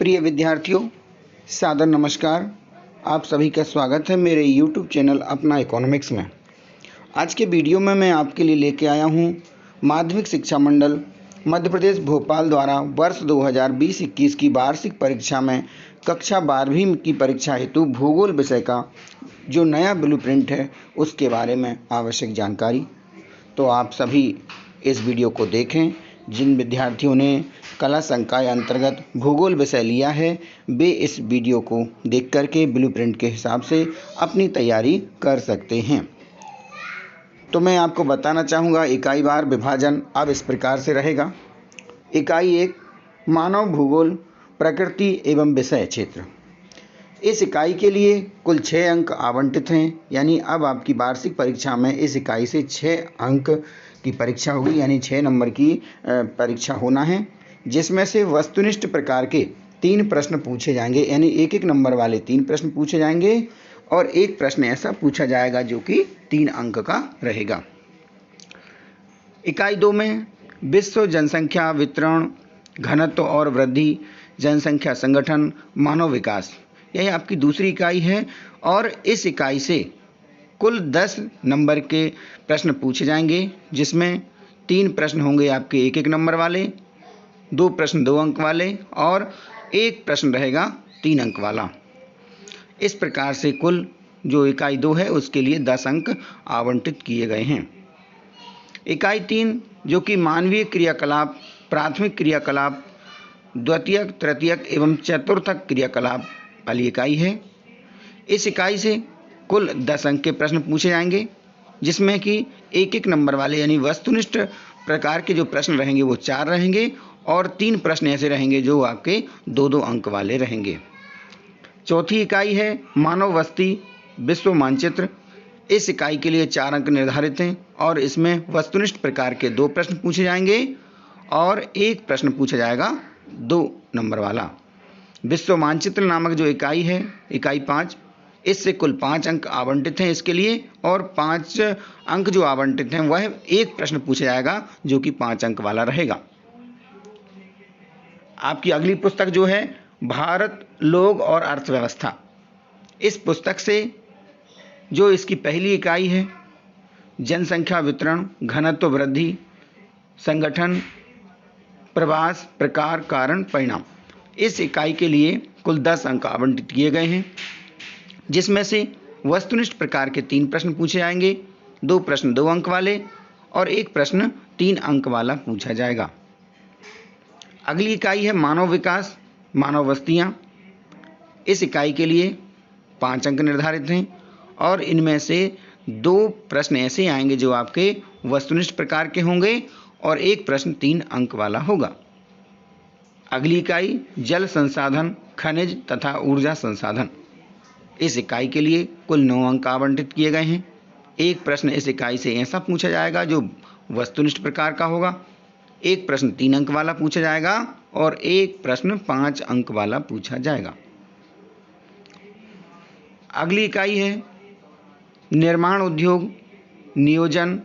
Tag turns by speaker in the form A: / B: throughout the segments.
A: प्रिय विद्यार्थियों, सादर नमस्कार। आप सभी का स्वागत है मेरे YouTube चैनल अपना इकोनॉमिक्स में। आज के वीडियो में मैं आपके लिए लेके आया हूँ माध्यमिक शिक्षा मंडल मध्य प्रदेश भोपाल द्वारा वर्ष 2020-21 की वार्षिक परीक्षा में कक्षा 12वीं की परीक्षा हेतु भूगोल विषय का जो नया ब्लूप्रिंट है उसके बारे में आवश्यक जानकारी। तो आप सभी इस वीडियो को देखें। जिन विद्यार्थियों ने कला संकाय अंतर्गत भूगोल विषय लिया है वे इस वीडियो को देख करके ब्लूप्रिंट के हिसाब से अपनी तैयारी कर सकते हैं। तो मैं आपको बताना चाहूँगा इकाई वार विभाजन अब इस प्रकार से रहेगा। इकाई 1 मानव भूगोल प्रकृति एवं विषय क्षेत्र। इस इकाई के लिए कुल 6 अंक आवंटित हैं, यानी अब आपकी वार्षिक परीक्षा में इस इकाई से 6 अंक की परीक्षा होगी, यानी 6 नंबर की परीक्षा होना है, जिसमें से वस्तुनिष्ठ प्रकार के 3 प्रश्न पूछे जाएंगे, यानी 1-1 नंबर वाले 3 प्रश्न पूछे जाएंगे और एक प्रश्न ऐसा पूछा जाएगा जो कि 3 अंक का रहेगा। इकाई 2 में विश्व जनसंख्या वितरण, घनत्व और वृद्धि, जनसंख्या संगठन, मानव विकास, यह आपकी दूसरी इकाई है और इस इकाई से कुल 10 नंबर के प्रश्न पूछे जाएंगे, जिसमें 3 प्रश्न होंगे आपके 1-1 नंबर वाले, 2 प्रश्न 2 अंक वाले और 1 प्रश्न रहेगा 3 अंक वाला। इस प्रकार से कुल जो इकाई 2 है उसके लिए 10 अंक आवंटित किए गए हैं। इकाई 3 जो कि मानवीय क्रियाकलाप, प्राथमिक क्रियाकलाप, द्वितीयक, तृतीयक एवं चतुर्थक क्रियाकलाप वाली इकाई है। इस इकाई से कुल 10 अंक के प्रश्न पूछे जाएंगे, जिसमें कि 1-1 नंबर वाले यानी वस्तुनिष्ठ प्रकार के जो प्रश्न रहेंगे वो 4 रहेंगे और 3 प्रश्न ऐसे रहेंगे जो आपके 2-2 अंक वाले रहेंगे। चौथी इकाई है मानव बस्ती विश्व मानचित्र। इस इकाई के लिए 4 अंक निर्धारित हैं और इसमें वस्तुनिष्ठ प्रकार के 2 प्रश्न पूछे जाएंगे और 1 प्रश्न पूछा जाएगा 2 नंबर वाला। विश्व मानचित्र नामक जो इकाई है, इकाई 5, इससे कुल 5 अंक आवंटित हैं इसके लिए और 5 अंक जो आवंटित हैं वह 1 प्रश्न पूछा जाएगा जो कि 5 अंक वाला रहेगा। आपकी अगली पुस्तक जो है भारत, लोग और अर्थव्यवस्था। इस पुस्तक से जो इसकी पहली इकाई है जनसंख्या वितरण, घनत्व वृद्धि, संगठन, प्रवास, प्रकार, कारण, परिणाम, इस इकाई के लिए कुल 10 अंक आवंटित किए गए हैं, जिसमें से वस्तुनिष्ठ प्रकार के 3 प्रश्न पूछे जाएंगे, 2 प्रश्न 2 अंक वाले और 1 प्रश्न 3 अंक वाला पूछा जाएगा। अगली इकाई है मानव विकास, मानव बस्तियाँ। इस इकाई के लिए 5 अंक निर्धारित हैं और इनमें से 2 प्रश्न ऐसे आएंगे जो आपके वस्तुनिष्ठ प्रकार के होंगे और 1 प्रश्न 3 अंक वाला होगा। अगली इकाई जल संसाधन, खनिज तथा ऊर्जा संसाधन। इस इकाई के लिए कुल 9 अंक आवंटित किए गए हैं। 1 प्रश्न इस इकाई से ऐसा पूछा जाएगा जो वस्तुनिष्ठ प्रकार का होगा, 1 प्रश्न 3 अंक वाला पूछा जाएगा और 1 प्रश्न 5 अंक वाला पूछा जाएगा। अगली इकाई है निर्माण उद्योग, नियोजन,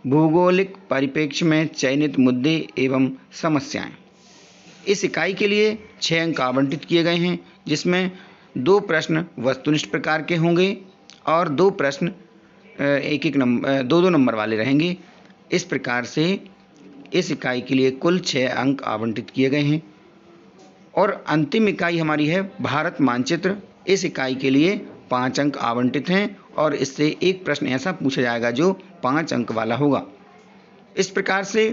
A: भौगोलिक परिप्रेक्ष्य में चयनित मुद्दे एवं समस्याएं। इस इकाई के लिए 6 अंक आवंटित किए गए हैं, जिसमें 2 प्रश्न वस्तुनिष्ठ प्रकार के होंगे और 2 प्रश्न 1-1 नंबर 2-2 नंबर वाले रहेंगे। इस प्रकार से इस इकाई के लिए कुल 6 अंक आवंटित किए गए हैं। और अंतिम इकाई हमारी है भारत मानचित्र। इस इकाई के लिए 5 अंक आवंटित हैं और इससे 1 प्रश्न ऐसा पूछा जाएगा जो 5 अंक वाला होगा। इस प्रकार से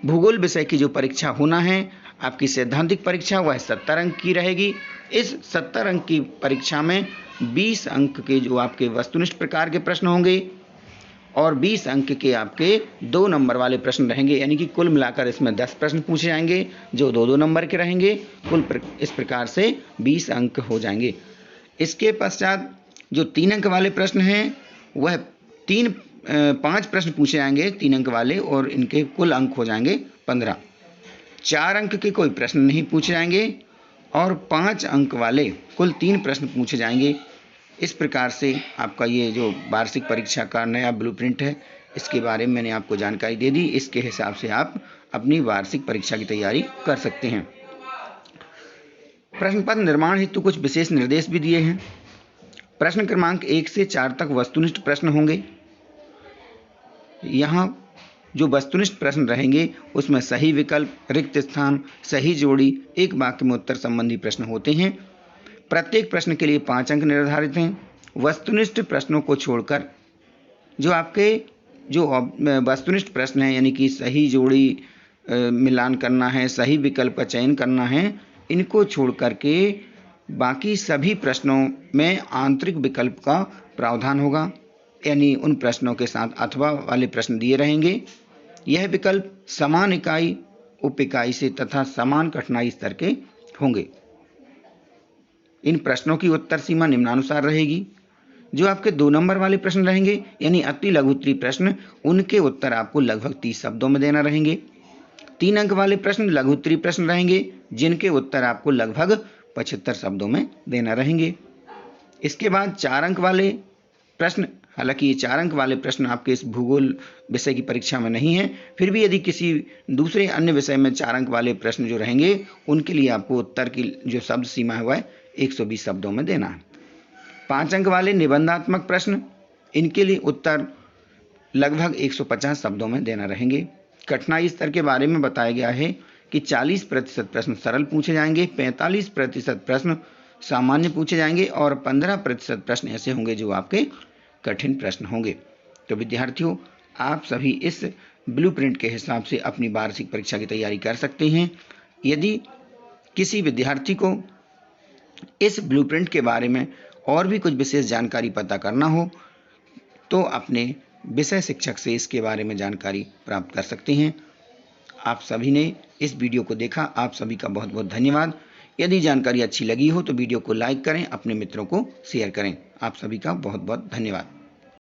A: भूगोल विषय की जो परीक्षा होना है आपकी सैद्धांतिक परीक्षा वह 70 अंक की रहेगी। इस 70 अंक की परीक्षा में 20 अंक के जो आपके वस्तुनिष्ठ प्रकार के प्रश्न होंगे और 20 अंक के आपके 2 नंबर वाले प्रश्न रहेंगे, यानी कि कुल मिलाकर इसमें 10 प्रश्न पूछे जाएंगे जो 2-2 नंबर के रहेंगे। इस प्रकार से 20 अंक हो जाएंगे। इसके पश्चात जो 3 अंक वाले प्रश्न हैं वह 5 प्रश्न पूछे जाएंगे 3 अंक वाले और इनके कुल अंक हो जाएंगे 15। 4 अंक के कोई प्रश्न नहीं पूछे जाएंगे और 5 अंक वाले कुल 3 प्रश्न पूछे जाएंगे। इस प्रकार से आपका ये जो वार्षिक परीक्षा का नया ब्लूप्रिंट है इसके बारे में मैंने आपको जानकारी दे दी। इसके हिसाब से आप अपनी वार्षिक परीक्षा की तैयारी कर सकते हैं। प्रश्न पत्र निर्माण हेतु कुछ विशेष निर्देश भी दिए हैं। प्रश्न क्रमांक 1 से 4 तक वस्तुनिष्ठ प्रश्न होंगे। यहाँ जो वस्तुनिष्ठ प्रश्न रहेंगे उसमें सही विकल्प, रिक्त स्थान, सही जोड़ी, एक वाक्य में उत्तर संबंधी प्रश्न होते हैं। प्रत्येक प्रश्न के लिए 5 अंक निर्धारित हैं। वस्तुनिष्ठ प्रश्नों को छोड़कर जो आपके जो वस्तुनिष्ठ प्रश्न हैं, यानी कि सही जोड़ी मिलान करना है, सही विकल्प का चयन करना है, इनको छोड़ करके बाकी सभी प्रश्नों में आंतरिक विकल्प का प्रावधान होगा, यानी उन प्रश्नों के साथ अथवा वाले प्रश्न दिए रहेंगे। यह विकल्प समान इकाई, उप इकाई से तथा समान कठिनाई स्तर के होंगे। इन प्रश्नों की उत्तर सीमा निम्नानुसार रहेगी। जो आपके 2 नंबर वाले प्रश्न रहेंगे, यानी अति लघु उत्तरीय प्रश्न, उनके उत्तर आपको लगभग 30 शब्दों में देना रहेंगे। 3 अंक वाले प्रश्न लघु उत्तरीय प्रश्न रहेंगे, जिनके उत्तर आपको लगभग 75 शब्दों में देना रहेंगे। इसके बाद 4 अंक वाले प्रश्न, हालांकि ये 4 अंक वाले प्रश्न आपके इस भूगोल विषय की परीक्षा में नहीं है, फिर भी यदि किसी दूसरे अन्य विषय में 4 अंक वाले प्रश्न जो रहेंगे, उनके लिए आपको उत्तर की जो शब्द सीमा है वह 120 शब्दों में देना है। 5 अंक वाले निबंधात्मक प्रश्न, इनके लिए उत्तर लगभग 150 शब्दों में देना रहेंगे। कठिनाई स्तर के बारे में बताया गया है कि 40% प्रश्न सरल पूछे जाएंगे, 45% प्रश्न सामान्य पूछे जाएंगे और 15% प्रश्न ऐसे होंगे जो आपके कठिन प्रश्न होंगे। तो विद्यार्थियों, आप सभी इस ब्लूप्रिंट के हिसाब से अपनी वार्षिक परीक्षा की तैयारी कर सकते हैं। यदि किसी विद्यार्थी को इस ब्लूप्रिंट के बारे में और भी कुछ विशेष जानकारी पता करना हो तो अपने विषय शिक्षक से इसके बारे में जानकारी प्राप्त कर सकते हैं। आप सभी ने इस वीडियो को देखा, आप सभी का बहुत बहुत धन्यवाद। यदि जानकारी अच्छी लगी हो तो वीडियो को लाइक करें, अपने मित्रों को शेयर करें। आप सभी का बहुत बहुत धन्यवाद।